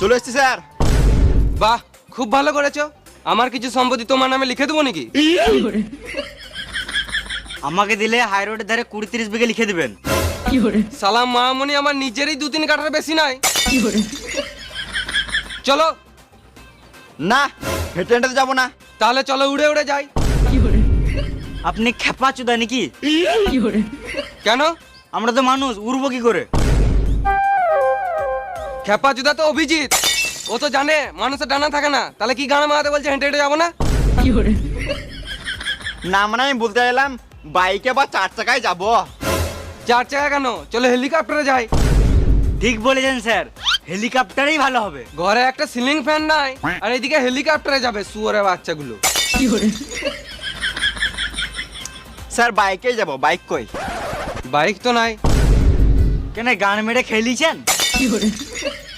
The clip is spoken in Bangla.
চলে এসছি স্যার। বাহ, খুব ভালো করেছো। আমার কিছু সম্পত্তি তোমার নামে লিখে দেবো নাকি? আমাকে দিলে হাই রোডের ধারে 20-30 বিঘে লিখে দিবেন। সালাম মামনি, আমার নিজেরই 2-3 কাঠার বেশি নাই। চলো। না, হেঁটে হেঁটে তো যাবো না। তাহলে চলো উড়ে উড়ে যাই। আপনি খেপা চুদা নাকি? কেন? আমরা তো মানুষ, উড়বো কি করে? খেপা জুদা তো অভিজিৎ, ও তো জানে মানুষের ডানা থাকে না। তাহলে কি গানা মারাতে বলছে হেঁটে হেঁটে যাবো না? না মানে আমি বলতে এলাম বাইকে বা 4 চাকায় যাবো। 4 চাকা কেন, চলো হেলিকপ্টারে যাই। ঠিক বলেছেন স্যার, হেলিকপ্টারেই ভালো হবে। ঘরে একটা সিলিং ফ্যান নাই, আর এদিকে হেলিকপ্টারে যাবে শুয়োরের বাচ্চাগুলো। স্যার বাইকেই যাবো। বাইক কই? বাইক তো নাই। কেন গান মেরে খেলিছেন?